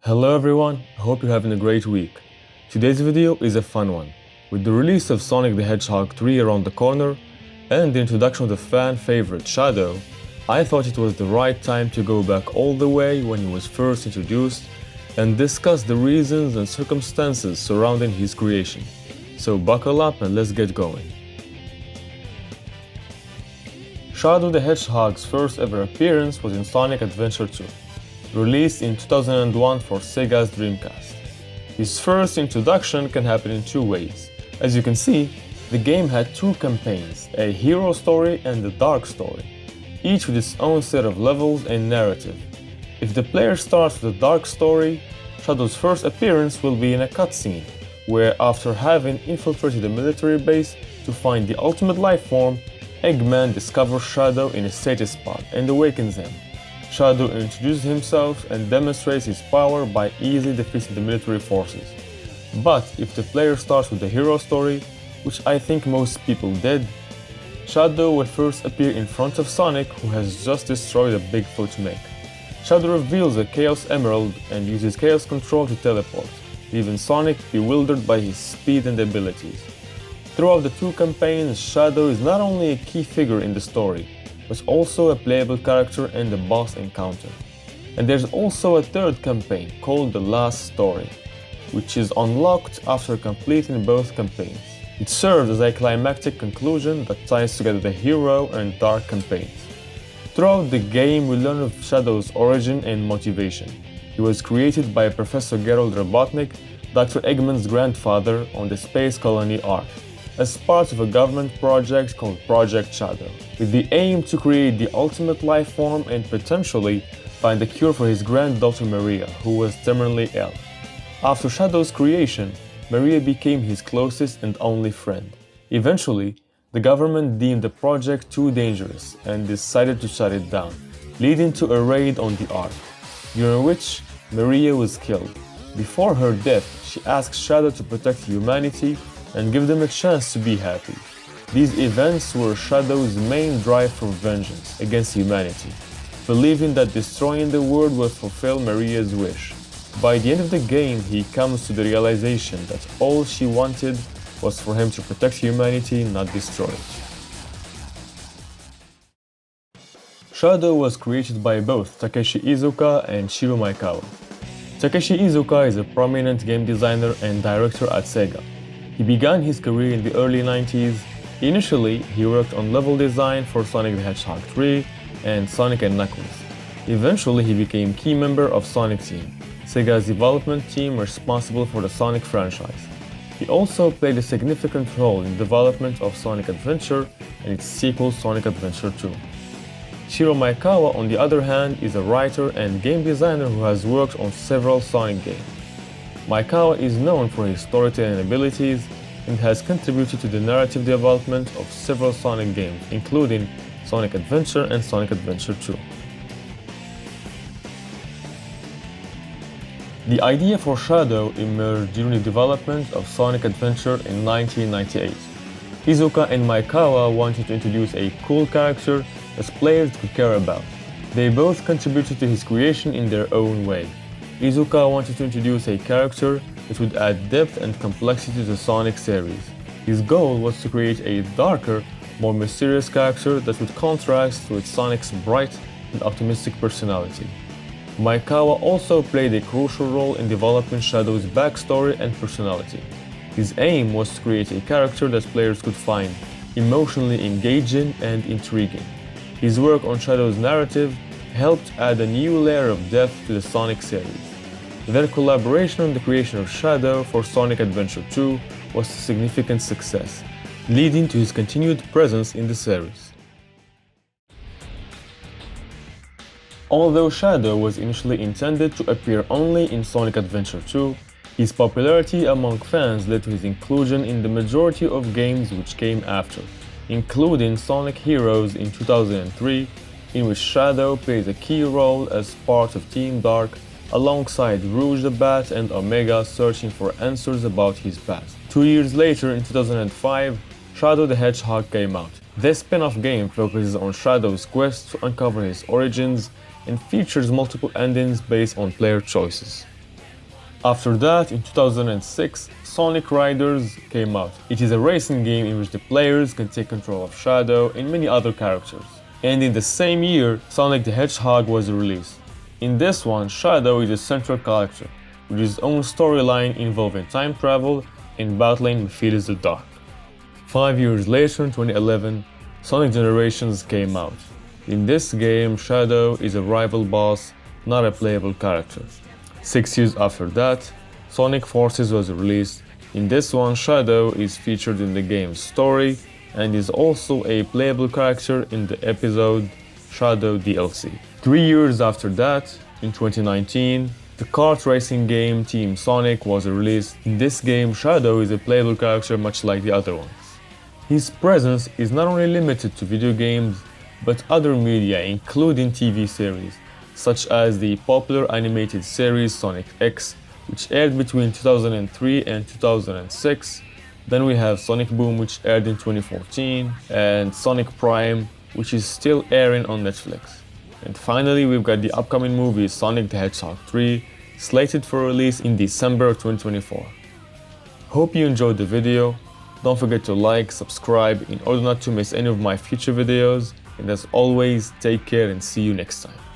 Hello everyone, I hope you're having a great week. Today's video is a fun one. With the release of Sonic the Hedgehog 3 around the corner and the introduction of the fan favorite Shadow, I thought it was the right time to go back all the way when he was first introduced and discuss the reasons and circumstances surrounding his creation. So buckle up and let's get going. Shadow the Hedgehog's first ever appearance was in Sonic Adventure 2. Released in 2001 for Sega's Dreamcast. His first introduction can happen in two ways. As you can see, the game had two campaigns, a hero story and a dark story, each with its own set of levels and narrative. If the player starts with a dark story, Shadow's first appearance will be in a cutscene, where after having infiltrated a military base to find the ultimate life form, Eggman discovers Shadow in a status pod and awakens him. Shadow introduces himself and demonstrates his power by easily defeating the military forces. But if the player starts with the hero story, which I think most people did, Shadow will first appear in front of Sonic, who has just destroyed a Bigfoot mech. Shadow reveals a Chaos Emerald and uses Chaos Control to teleport, leaving Sonic bewildered by his speed and abilities. Throughout the two campaigns, Shadow is not only a key figure in the story, but also a playable character and a boss encounter. And there's also a third campaign called The Last Story, which is unlocked after completing both campaigns. It serves as a climactic conclusion that ties together the hero and dark campaigns. Throughout the game, we learn of Shadow's origin and motivation. He was created by Professor Gerald Robotnik, Dr. Eggman's grandfather, on the space colony Ark, as part of a government project called Project Shadow, with the aim to create the ultimate life form and potentially find a cure for his granddaughter Maria, who was terminally ill. After Shadow's creation, Maria became his closest and only friend. Eventually, the government deemed the project too dangerous and decided to shut it down, leading to a raid on the Ark, during which Maria was killed. Before her death, she asked Shadow to protect humanity and give them a chance to be happy. These events were Shadow's main drive for vengeance against humanity, believing that destroying the world would fulfill Maria's wish. By the end of the game, he comes to the realization that all she wanted was for him to protect humanity, not destroy it. Shadow was created by both Takashi Iizuka and Shiro Maekawa. Takashi Iizuka is a prominent game designer and director at Sega. He began his career in the early 90s. Initially, he worked on level design for Sonic the Hedgehog 3 and Sonic & Knuckles. Eventually, he became key member of Sonic Team, Sega's development team responsible for the Sonic franchise. He also played a significant role in the development of Sonic Adventure and its sequel Sonic Adventure 2. Shiro Maekawa, on the other hand, is a writer and game designer who has worked on several Sonic games. Maekawa is known for his storytelling abilities and has contributed to the narrative development of several Sonic games, including Sonic Adventure and Sonic Adventure 2. The idea for Shadow emerged during the development of Sonic Adventure in 1998. Iizuka and Maekawa wanted to introduce a cool character that players could care about. They both contributed to his creation in their own way. Iizuka wanted to introduce a character that would add depth and complexity to the Sonic series. His goal was to create a darker, more mysterious character that would contrast with Sonic's bright and optimistic personality. Maekawa also played a crucial role in developing Shadow's backstory and personality. His aim was to create a character that players could find emotionally engaging and intriguing. His work on Shadow's narrative helped add a new layer of depth to the Sonic series. Their collaboration on the creation of Shadow for Sonic Adventure 2 was a significant success, leading to his continued presence in the series. Although Shadow was initially intended to appear only in Sonic Adventure 2, his popularity among fans led to his inclusion in the majority of games which came after, including Sonic Heroes in 2003, in which Shadow plays a key role as part of Team Dark, alongside Rouge the Bat and Omega searching for answers about his past. 2 years later, in 2005, Shadow the Hedgehog came out. This spin-off game focuses on Shadow's quest to uncover his origins and features multiple endings based on player choices. After that, in 2006, Sonic Riders came out. It is a racing game in which the players can take control of Shadow and many other characters. And in the same year, Sonic the Hedgehog was released. In this one, Shadow is a central character, with his own storyline involving time travel and battling Mephiles the Dark. 5 years later, in 2011, Sonic Generations came out. In this game, Shadow is a rival boss, not a playable character. 6 years after that, Sonic Forces was released. In this one, Shadow is featured in the game's story and is also a playable character in the episode Shadow DLC. 3 years after that, in 2019, the kart racing game Team Sonic was released. In this game, Shadow is a playable character much like the other ones. His presence is not only limited to video games, but other media including TV series, such as the popular animated series Sonic X, which aired between 2003 and 2006. Then we have Sonic Boom, which aired in 2014, and Sonic Prime, which is still airing on Netflix. And finally, we've got the upcoming movie Sonic the Hedgehog 3, slated for release in December of 2024. Hope you enjoyed the video. Don't forget to like, subscribe in order not to miss any of my future videos. And as always, take care and see you next time.